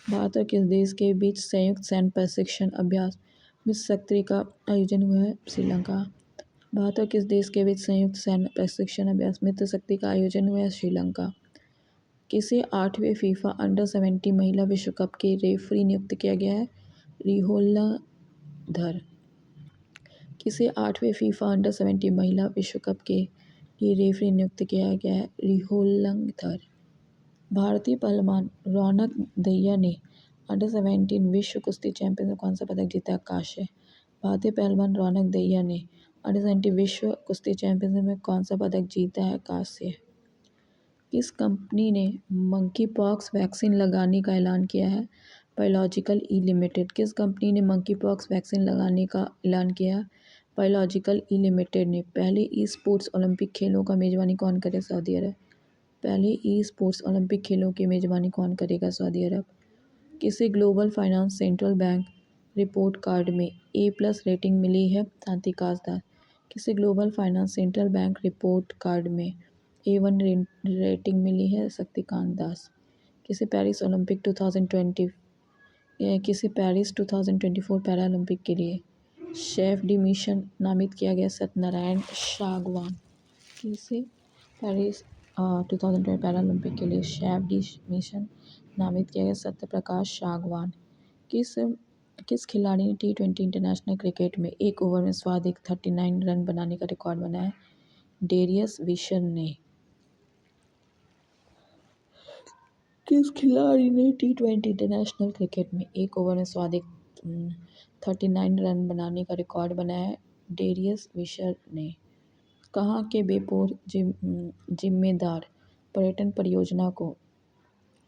भारत और किस देश के बीच संयुक्त सैन्य प्रशिक्षण अभ्यास मित्र शक्ति का आयोजन हुआ है? श्रीलंका। भारत और किस देश के बीच संयुक्त सैन्य प्रशिक्षण अभ्यास मित्र शक्ति का आयोजन हुआ है? श्रीलंका। किसे 8वें फीफा अंडर-17 महिला विश्व कप के रेफरी नियुक्त किया गया है? रिहोल्लधर। किसे 8वें फीफा अंडर-17 महिला विश्व कप के लिए रेफरी नियुक्त किया गया है? रिहोल्लधर। भारतीय पहलवान रौनक दहिया ने अंडर-17 विश्व कुश्ती चैंपियनशिप में कौन सा पदक जीता? कांस्य। भारतीय पहलवान रौनक दहिया ने अंडर-17 विश्व कुश्ती चैंपियनशिप में कौन सा पदक जीता है? कांस्य। किस कंपनी ने मंकी पॉक्स वैक्सीन लगाने का ऐलान किया है? बायोलॉजिकल ई लिमिटेड। किस कंपनी ने मंकी पॉक्स वैक्सीन लगाने का ऐलान किया? बायोलॉजिकल ई लिमिटेड ने। पहले ई स्पोर्ट्स ओलंपिक खेलों का मेजबानी कौन करे? सऊदी अरब। पहले ई स्पोर्ट्स ओलंपिक खेलों की मेजबानी कौन करेगा? सऊदी अरब। किसे global finance central bank report card में A+ रेटिंग मिली है? शांतिकास दास। किसे global finance central bank report card में A1 रेटिंग मिली है? शक्तिकांत दास। किसे पेरिस 2024 पैरालंपिक के लिए शेफ डी मिशन नामित किया गया? सत्यनारायण सागवान। किसे पेरिस 2020 पैरालंपिक के लिए शेफ डी मिशन नामित किया गया? सत्यप्रकाश सागवान। किस खिलाड़ी ने T20 इंटरनेशनल क्रिकेट में एक ओवर में सर्वाधिक 39 रन बनाने का रिकॉर्ड बनाया है? डेरियस विशर ने। किस खिलाड़ी ने T20 इंटरनेशनल क्रिकेट में एक ओवर में सर्वाधिक 39 रन बनाने का रिकॉर्ड बनाया है? डेरियस विशर ने। कहाँ के बेपोर जिम्मेदार पर्यटन परियोजना को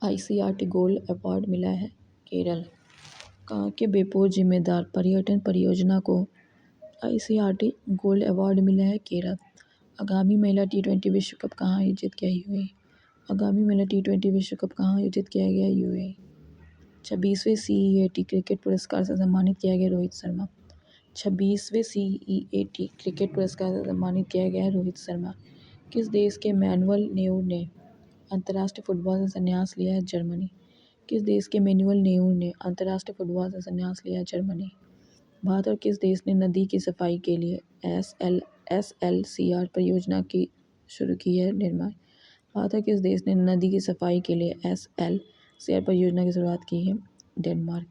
ICRT गोल्ड अवार्ड मिला है? केरल। कहाँ के बेपोर जिम्मेदार पर्यटन परियोजना को ICRT गोल्ड अवार्ड मिला है? केरल। आगामी महिला T20 विश्व कप कहाँ आयोजित किया? UAE। आगामी महिला T20 विश्व कप कहाँ आयोजित किया गया? UAE। 26वें CEAT क्रिकेट पुरस्कार से सम्मानित किया गया रोहित शर्मा। 26वें CEAT क्रिकेट पुरस्कार से सम्मानित किया गया है रोहित शर्मा। किस देश के मैनुअल नेयर ने अंतर्राष्ट्रीय फुटबॉल से संन्यास लिया है? जर्मनी। किस देश के मैनुअल नेयर ने अंतर्राष्ट्रीय फुटबॉल से संन्यास लिया है? जर्मनी। भारत और किस देश ने नदी की सफाई के लिए SLCR परियोजना की शुरू की है? डेनमार्क। भारत और किस देश ने नदी की सफाई के लिए SLCR परियोजना की शुरुआत की है? डेनमार्क।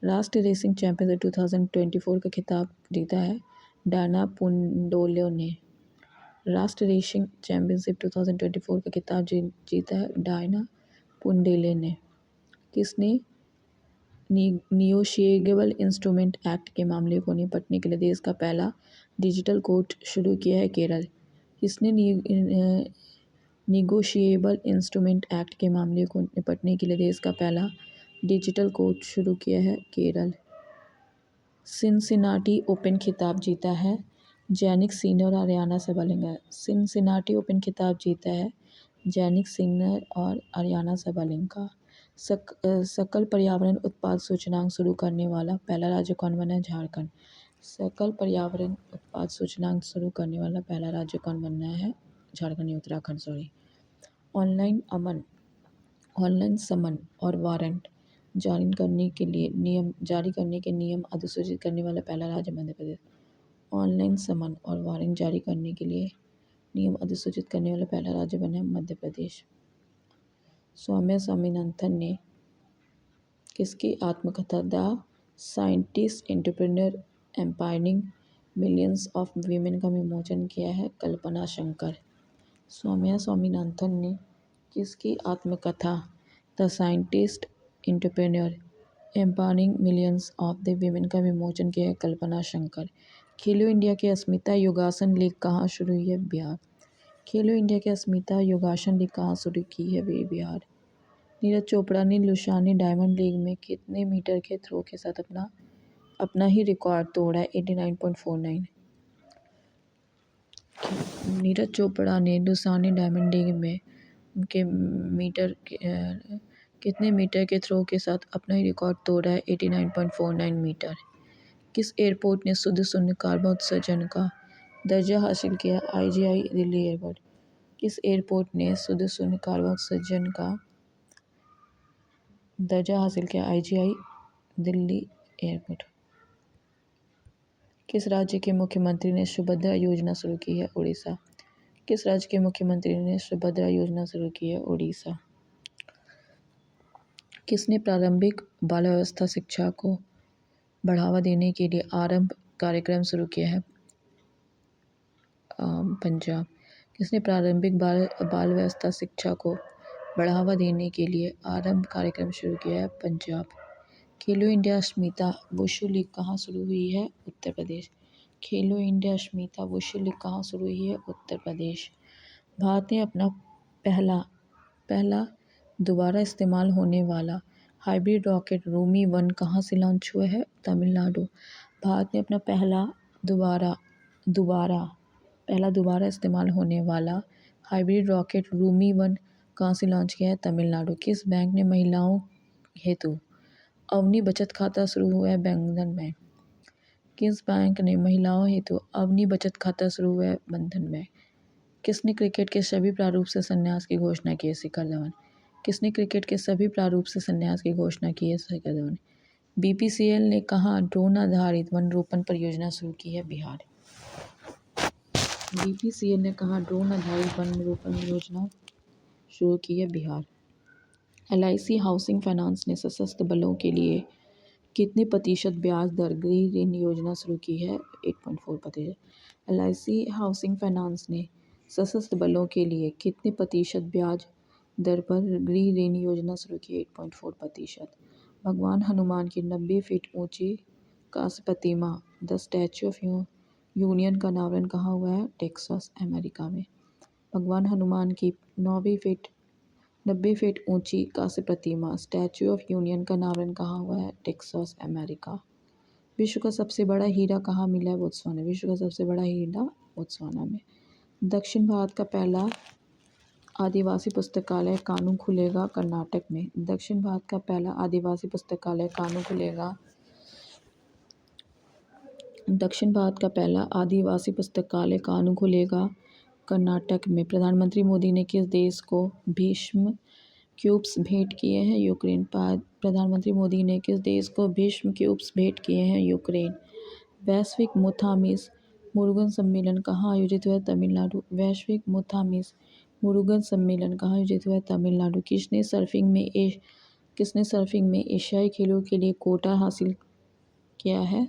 राष्ट्रीय रेसिंग चैंपियनशिप 2024 का खिताब जीता है डायना पुंडोलो ने। राष्ट्रीय रेसिंग चैंपियनशिप 2024 का खिताब जीता है डायना पुंडेले ने। किसने निगोशिएबल इंस्ट्रूमेंट एक्ट के मामले को निपटने के लिए देश का पहला डिजिटल कोर्ट शुरू किया है? केरल। किसने निगोशिएबल इंस्ट्रूमेंट एक्ट के मामले को निपटने के लिए देश का पहला डिजिटल कोर्ट शुरू किया है? केरल। सिनसिनाटी ओपन खिताब जीता है जैनिक सिनर और आरियाना सबलेंगा। सिनसिनाटी ओपन खिताब जीता है जैनिक सिनर और आरियाना सबलेंगा। सकल पर्यावरण उत्पाद सूचकांक शुरू करने वाला पहला राज्य कौन बना है? झारखंड। सकल पर्यावरण उत्पाद सूचकांक शुरू करने वाला पहला राज्य कौन बनना है? झारखंड, उत्तराखंड। ऑनलाइन समन और वारंट जारी करने के नियम अधिसूचित करने वाला पहला राज्य मध्य प्रदेश। ऑनलाइन समन और वारंट जारी करने के लिए नियम अधिसूचित करने वाला पहला राज्य बना मध्य प्रदेश। सौम्या स्वामीनाथन ने किसकी आत्मकथा the scientist entrepreneur empowering millions of women का विमोचन किया है? कल्पना शंकर। सौम्या स्वामीनाथन ने किसकी आत्मकथा the scientist entrepreneur empowering millions of the women का विमोचन किया है? कल्पना शंकर। खेलो इंडिया की अस्मिता योगासन लीग कहाँ शुरू हुई है? बिहार। खेलो इंडिया की अस्मिता योगासन लीग कहाँ शुरू की है? बिहार। नीरज चोपड़ा ने लुसानी डायमंड लीग में कितने मीटर के थ्रो के साथ अपना ही रिकॉर्ड तोड़ा है? 89.49। नीरज चोपड़ा ने लुसानी डायमंड लीग में कितने मीटर के थ्रो के साथ अपना ही रिकॉर्ड तोड़ा है? 89.49 मीटर। किस एयरपोर्ट ने शुद्ध शून्य कार्बन उत्सर्जन का दर्जा हासिल किया? IGI Delhi airport. किस एयरपोर्ट ने शुद्ध शून्य कार्बन उत्सर्जन का दर्जा हासिल किया? IGI Delhi airport. किस राज्य के मुख्यमंत्री ने सुभद्रा योजना शुरू की है? उड़ीसा। किस राज्य के मुख्यमंत्री ने सुभद्रा योजना शुरू की है? उड़ीसा। किसने प्रारंभिक बाल्यावस्था शिक्षा को बढ़ावा देने के लिए आरंभ कार्यक्रम शुरू किया है? पंजाब। किसने प्रारंभिक बाल्यावस्था शिक्षा को बढ़ावा देने के लिए आरंभ कार्यक्रम शुरू किया है? पंजाब। खेलो इंडिया अस्मिता वुशु लीग कहाँ शुरू हुई है? उत्तर प्रदेश। खेलो इंडिया अस्मिता वुशु लीग कहाँ शुरू हुई है? उत्तर प्रदेश। भारत ने अपना पहला दोबारा इस्तेमाल होने वाला हाइब्रिड रॉकेट रूमी 1 कहाँ से लॉन्च हुआ है? तमिलनाडु। भारत ने अपना पहला दोबारा इस्तेमाल होने वाला हाइब्रिड रॉकेट रूमी 1 कहाँ से लॉन्च किया है? तमिलनाडु। किस बैंक ने महिलाओं हेतु अवनी बचत खाता शुरू हुआ है? बंधन बैंक। किस बैंक ने महिलाओं हेतु अवनी बचत खाता शुरू हुआ है? बंधन बैंक। किसने क्रिकेट के सभी प्रारूप से संन्यास की घोषणा की है? शिखर धवन। किसने क्रिकेट के सभी प्रारूप से संन्यास की घोषणा की है? शिखर धवन। BPCL ने कहाँ ड्रोन आधारित वन रोपण परियोजना शुरू की है? बिहार। BPCL ने कहाँ ड्रोन आधारित वन रोपण योजना शुरू की है? बिहार। LIC हाउसिंग फाइनेंस ने सशस्त्र बलों के लिए कितने प्रतिशत ब्याज दर गृह ऋण योजना शुरू की है? 8.4%। LIC हाउसिंग फाइनेंस ने सशस्त्र बलों के लिए कितने प्रतिशत ब्याज दर पर गृह ऋण योजना शुरू की? 8.4%। भगवान हनुमान की 90 फीट ऊंची कांस्य प्रतिमा द स्टैच्यू ऑफ यूनियन का अनावरण कहाँ हुआ है? टेक्सास, अमेरिका में। भगवान हनुमान की 90 फीट ऊंची कांस्य प्रतिमा स्टैच्यू ऑफ यूनियन का अनावरण कहाँ हुआ है? Texas, America. विश्व का सबसे बड़ा हीरा कहाँ मिला है? बोत्सवाना। विश्व का सबसे बड़ा हीरा बोत्सवाना में। दक्षिण भारत का पहला आदिवासी पुस्तकालय कानू खुलेगा? कर्नाटक में। दक्षिण भारत का पहला आदिवासी पुस्तकालय कानू खुलेगा? दक्षिण भारत का पहला आदिवासी पुस्तकालय कानू खुलेगा? कर्नाटक में। प्रधानमंत्री मोदी ने किस देश को भीष्म क्यूब्स भेंट किए हैं? यूक्रेन। प्रधानमंत्री मोदी ने किस देश को भीष्म क्यूब्स भेंट किए हैं? यूक्रेन। वैश्विक मुथामिस मुरुगन सम्मेलन कहाँ आयोजित हुआ है? तमिलनाडु। वैश्विक मुथामिस मुरुगन सम्मेलन कहाँ आयोजित हुआ है? तमिलनाडु। किसने सर्फिंग में एशियाई खेलों के लिए कोटा हासिल किया है?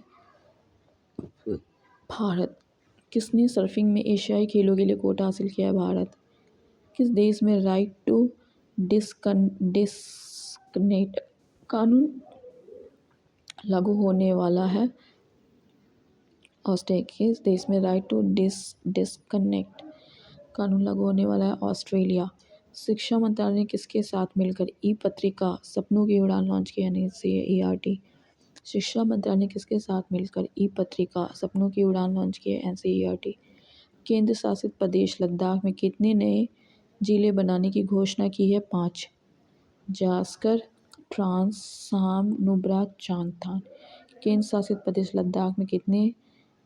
भारत। किसने सर्फिंग में एशियाई खेलों के लिए कोटा हासिल किया है? भारत। किस देश में राइट टू डिस्कनेक्ट कानून लागू होने वाला है? ऑस्ट्रेलिया। किस देश में राइट टू डिस्कनेक्ट कानून लागू होने वाला है? ऑस्ट्रेलिया। शिक्षा मंत्रालय ने किसके साथ मिलकर ई-पत्रिका सपनों की उड़ान लॉन्च किया? NCERT। शिक्षा मंत्रालय ने किसके साथ मिलकर ई-पत्रिका सपनों की उड़ान लॉन्च की है? NCERT। केंद्र शासित प्रदेश लद्दाख में कितने नए जिले बनाने की घोषणा की है? 5। जास्कर, ट्रांस, साम, नुब्रा, चांगथांग। केंद्र शासित प्रदेश लद्दाख में कितने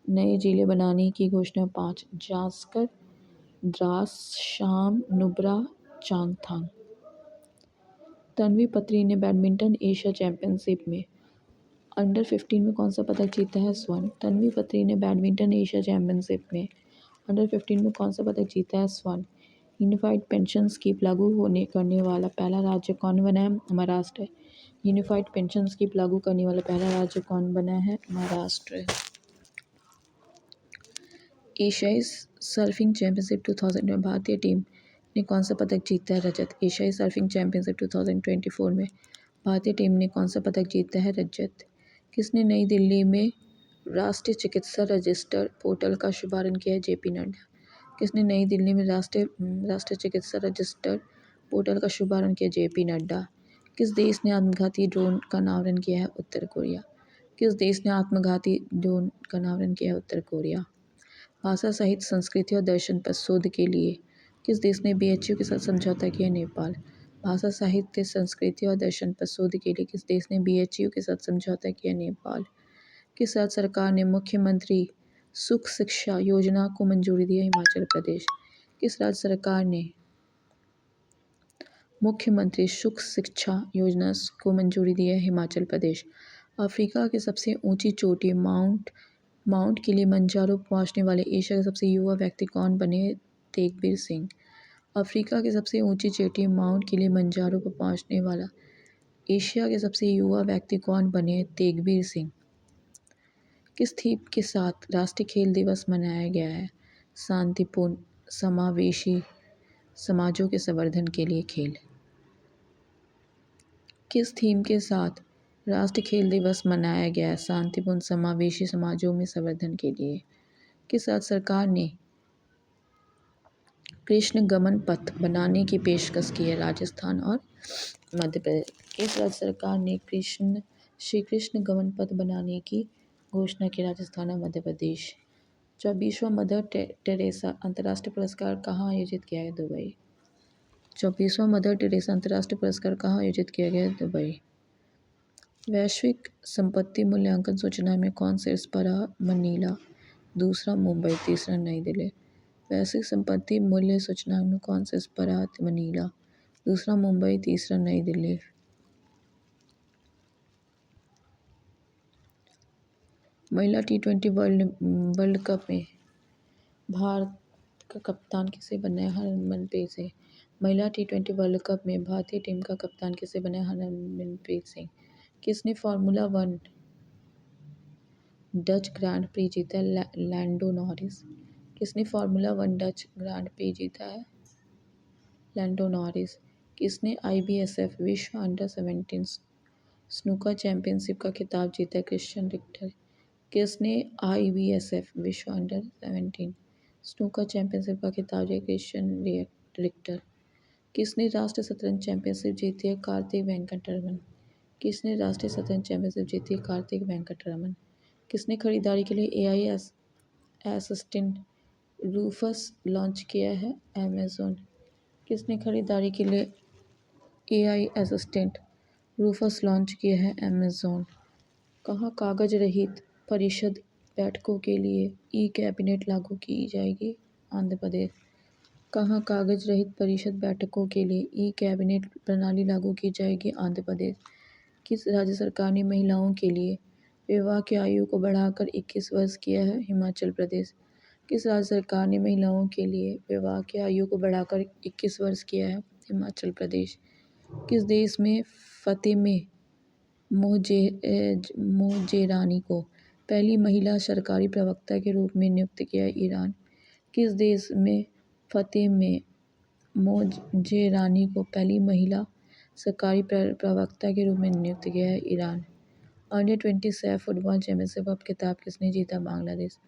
नए जिले बनाने की घोषणा? 5। जास्कर, द्रास, शाम, नुब्रा, चांगथांग। तन्वी पत्री ने बैडमिंटन एशिया चैंपियनशिप में अंडर 15 में कौन सा पदक जीता है? स्वर्ण। तन्वी पत्री ने बैडमिंटन एशिया चैंपियनशिप में अंडर 15 में कौन सा पदक जीता है? स्वर्ण। यूनिफाइड पेंशन स्कीम लागू होने करने वाला पहला राज्य कौन बना है? महाराष्ट्र। यूनिफाइड पेंशन स्कीम लागू करने वाला पहला राज्य कौन बना है? महाराष्ट्र। एशियाई सर्फिंग चैंपियनशिप 2000 में भारतीय टीम ने कौन सा पदक जीता है? रजत। एशियाई सर्फिंग चैंपियनशिप 2024 में भारतीय टीम ने कौन सा पदक जीता है? रजत। किसने नई दिल्ली में राष्ट्रीय चिकित्सा रजिस्टर पोर्टल का शुभारंभ किया है? जेपी नड्डा। किसने नई दिल्ली में राष्ट्रीय चिकित्सा रजिस्टर पोर्टल का शुभारंभ किया? जेपी नड्डा। किस देश ने आत्मघाती ड्रोन का अनावरण किया है? उत्तर कोरिया। किस देश ने आत्मघाती ड्रोन का अनावरण किया है? उत्तर कोरिया। भाषा साहित्य संस्कृति और दर्शन पर शोध के लिए किस देश ने बीएचयू के साथ समझौता किया? नेपाल। भाषा साहित्य संस्कृति और दर्शन पर शोध के लिए किस देश ने बीएचयू के साथ समझौता किया? नेपाल। किस राज्य सरकार ने मुख्यमंत्री सुख शिक्षा योजना को मंजूरी दी है? हिमाचल प्रदेश। किस राज्य सरकार ने मुख्यमंत्री सुख शिक्षा योजना को मंजूरी दी है? हिमाचल प्रदेश। अफ्रीका की सबसे ऊंची चोटी माउंट किलिमंजारो पहुंचने वाले एशिया के सबसे युवा व्यक्ति कौन बने? तेगबीर सिंह। अफ्रीका की सबसे ऊंची चोटी माउंट किलिमंजारो पर पहुंचने वाला एशिया के सबसे युवा व्यक्ति कौन बने? तेगबीर सिंह। किस थीम के साथ राष्ट्रीय खेल दिवस मनाया गया है? शांतिपूर्ण समावेशी समाजों के संवर्धन के लिए खेल। किस थीम के साथ राष्ट्रीय खेल दिवस मनाया गया है? शांतिपूर्ण समावेशी समाजों में संवर्धन के लिए। किस राज्य सरकार ने कृष्ण गमन पथ बनाने की पेशकश की है? राजस्थान और मध्य प्रदेश। किस राज्य सरकार ने श्री कृष्ण गमन पथ बनाने की घोषणा की? राजस्थान और मध्य प्रदेश। 24वां मदर टेरेसा अंतर्राष्ट्रीय पुरस्कार कहाँ आयोजित किया गया? दुबई। 24वां मदर टेरेसा अंतर्राष्ट्रीय पुरस्कार कहाँ आयोजित किया गया? दुबई। वैश्विक संपत्ति मूल्यांकन सूचना में कौन शीर्ष पर रहा? मनीला। दूसरा मुंबई, तीसरा नई दिल्ली। वैश्विक संपत्ति मूल्य सूचना में कौन शीर्ष पर रहा? मनीला। दूसरा मुंबई, तीसरा नई दिल्ली। महिला T20 वर्ल्ड कप में भारत का कप्तान किसे बनना है? हरमनप्रीत सिंह। महिला T20 वर्ल्ड कप में भारतीय टीम का कप्तान किसे बना है? हरमनप्रीत सिंह। किसने फार्मूला 1 डच ग्रांड प्री जीता है? Lando Norris. किसने फार्मूला 1 डच ग्रांड प्री जीता है? Lando Norris. किसने IBSF विश्व अंडर 17 स्नूकर चैंपियनशिप का खिताब जीता है? Christian Richter. किसने IBSF विश्व अंडर 17 स्नूकर चैंपियनशिप का खिताब जीता? Christian Richter. किसने राष्ट्रीय शतरंज चैंपियनशिप जीती है? कार्तिक वेंकटरमन। किसने राष्ट्रीय शतरंज चैंपियनशिप जीती है? कार्तिक वेंकटरमन। किसने खरीदारी के लिए AI असिस्टेंट रूफस लॉन्च किया है? अमेज़न। किसने खरीदारी के लिए AI असिस्टेंट रूफस लॉन्च किया है? अमेज़न। कहाँ कागज रहित परिषद बैठकों के लिए कैबिनेट लागू की जाएगी? आंध्र प्रदेश। कहाँ कागज रहित परिषद बैठकों के लिए कैबिनेट प्रणाली लागू की जाएगी? आंध्र प्रदेश। किस राज्य सरकार ने महिलाओं के लिए विवाह की आयु को बढ़ाकर 21 वर्ष किया है? हिमाचल प्रदेश। किस राज्य सरकार ने महिलाओं के लिए विवाह की आयु को बढ़ाकर 21 वर्ष किया है? हिमाचल प्रदेश। किस देश में फातिमा मोजेरानी को पहली महिला सरकारी प्रवक्ता के रूप में नियुक्त किया है? ईरान। किस देश में फातिमा मोजेरानी को पहली महिला सरकारी प्रवक्ता के रूप में नियुक्त किया है? Iran. Under 20 Saif football championship का खिताब किसने जीता? Bangladesh.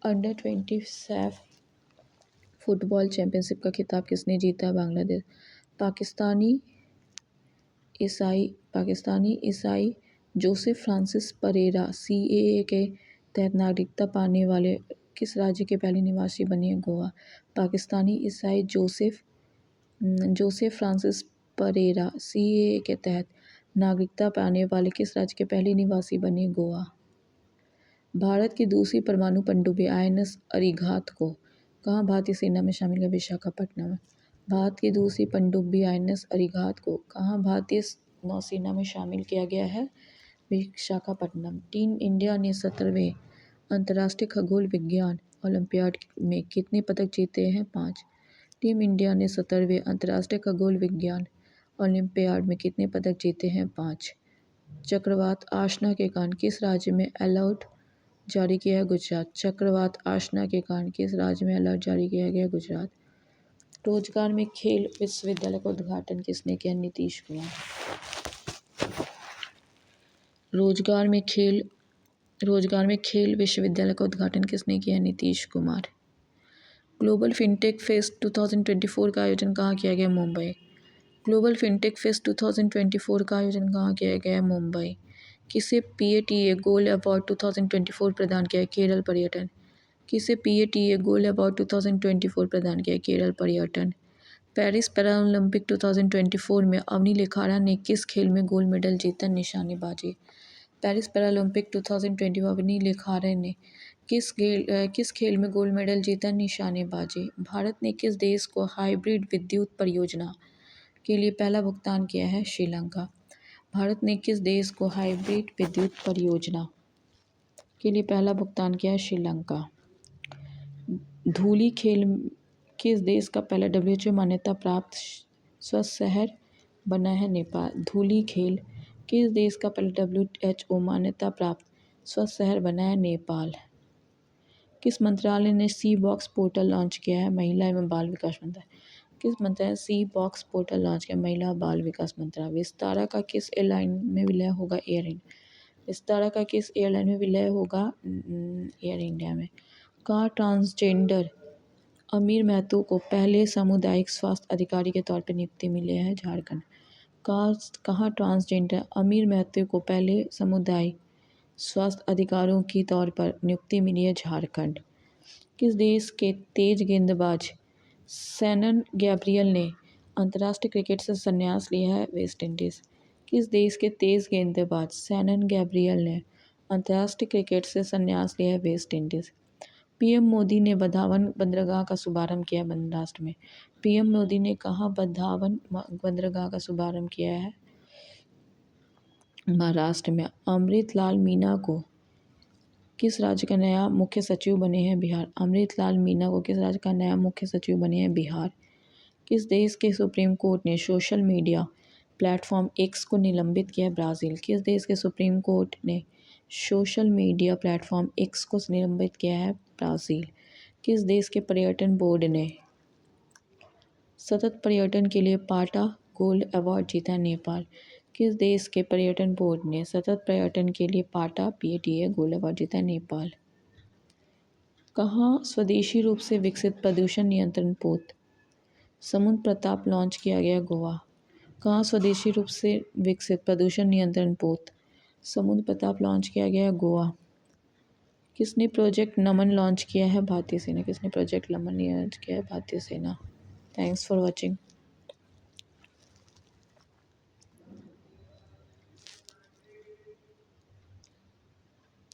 Under 20 Saif football championship का खिताब किसने जीता? बांग्लादेश। पाकिस्तानी ईसाई जोसेफ फ्रांसिस परेरा CAA के तहत नागरिकता पाने वाले किस राज्य के पहले निवासी बने? गोवा। पाकिस्तानी ईसाई जोसेफ फ्रांसिस परेरा CAA के तहत नागरिकता पाने वाले किस राज्य के पहले निवासी बने? गोवा। भारत की दूसरी परमाणु पनडुब्बी INS अरिहंत को कहाँ भारतीय सेना में शामिल किया? विशाखापट्टनम। भारत की दूसरी पनडुब्बी INS अरिहंत को कहाँ भारतीय नौसेना में शामिल किया गया है? विशाखापट्टनम। टीम इंडिया ने 17वें अंतर्राष्ट्रीय खगोल विज्ञान ओलंपियाड में कितने पदक जीते हैं? 5। टीम इंडिया ने 17वें अंतर्राष्ट्रीय खगोल विज्ञान ओलंपियाड में कितने पदक जीते हैं? 5। चक्रवात आशना के कारण किस राज्य में अलर्ट जारी किया है? गुजरात। चक्रवात आशना के कारण किस राज्य में अलर्ट जारी किया गया? गुजरात। रोजगार में खेल विश्वविद्यालय का उद्घाटन किसने किया? नीतीश कुमार। रोजगार में खेल विश्वविद्यालय का उद्घाटन किसने किया? Nitish Kumar. Global fintech fest 2024 का आयोजन कहाँ किया गया? मुंबई। ग्लोबल फिनटेक फेस्ट 2024 का आयोजन कहाँ किया गया? मुंबई। किसे PATA गोल्ड अवार्ड 2024 प्रदान किया? केरल पर्यटन। किसे PATA गोल्ड अवार्ड 2024 प्रदान किया? केरल पर्यटन। पेरिस पैरालंपिक 2024 में अवनी लेखारा ने किस खेल में गोल्ड मेडल जीता? निशानेबाजी। पेरिस पैरालंपिक 2024 अवनी लेखारा ने किस खेल में गोल्ड मेडल जीता? निशानेबाजी। भारत ने किस देश को हाइब्रिड विद्युत परियोजना के लिए पहला भुगतान किया है? श्रीलंका। भारत ने किस देश को हाइब्रिड विद्युत परियोजना के लिए पहला भुगतान किया है? श्रीलंका। धूली खेल किस देश का पहला WHO मान्यता प्राप्त स्वस्थ शहर बना है? नेपाल। धूली खेल किस देश का पहला WHO मान्यता प्राप्त स्वस्थ शहर बना है? नेपाल। किस मंत्रालय ने सी बॉक्स पोर्टल लॉन्च किया है? महिला एवं बाल विकास मंत्रालय। किस मंत्रालय सी बॉक्स पोर्टल लॉन्च किया? महिला बाल विकास मंत्रालय। विस्तारा का किस एयरलाइन में विलय होगा? Air India. विस्तारा का किस एयरलाइन में विलय होगा? एयर इंडिया में। कहाँ ट्रांसजेंडर अमीर महतो को पहले सामुदायिक स्वास्थ्य अधिकारी के तौर पर नियुक्ति मिली है? झारखंड। कहाँ ट्रांसजेंडर अमीर महतो को पहले सामुदायिक स्वास्थ्य अधिकारियों के तौर पर नियुक्ति मिली है? झारखंड। किस देश के तेज गेंदबाज सैनन गैब्रियल ने अंतर्राष्ट्रीय क्रिकेट से संन्यास लिया है? West Indies. किस देश के तेज गेंदबाज सैनन गैब्रियल ने अंतर्राष्ट्रीय क्रिकेट से संन्यास लिया है? West Indies. PM मोदी ने बंधावन बंदरगाह का शुभारंभ किया है? महाराष्ट्र में। PM मोदी ने कहाँ बंधावन बंदरगाह का शुभारंभ किया है? महाराष्ट्र में। अमृतलाल मीना को किस राज्य का नया मुख्य सचिव बने हैं? बिहार। अमृतलाल मीना को किस राज्य का नया मुख्य सचिव बने हैं? बिहार। किस देश के सुप्रीम कोर्ट ने सोशल मीडिया प्लेटफॉर्म X को निलंबित किया है? ब्राज़ील। किस देश के सुप्रीम कोर्ट ने सोशल मीडिया प्लेटफॉर्म X को निलंबित किया है? ब्राज़ील। किस देश के पर्यटन बोर्ड ने सतत पर्यटन के लिए पाटा गोल्ड अवार्ड जीता है? नेपाल। किस देश के पर्यटन बोर्ड ने सतत पर्यटन के लिए पाटा PATA गोल्ड अवार्ड जीता है? नेपाल। कहाँ स्वदेशी रूप से विकसित प्रदूषण नियंत्रण पोत समुद्र प्रताप लॉन्च किया गया? गोवा। कहाँ स्वदेशी रूप से विकसित प्रदूषण नियंत्रण पोत समुद्र प्रताप लॉन्च किया गया? गोवा। किसने प्रोजेक्ट नमन लॉन्च किया है? भारतीय सेना। किसने प्रोजेक्ट नमन लॉन्च किया है? भारतीय सेना। Thanks for watching.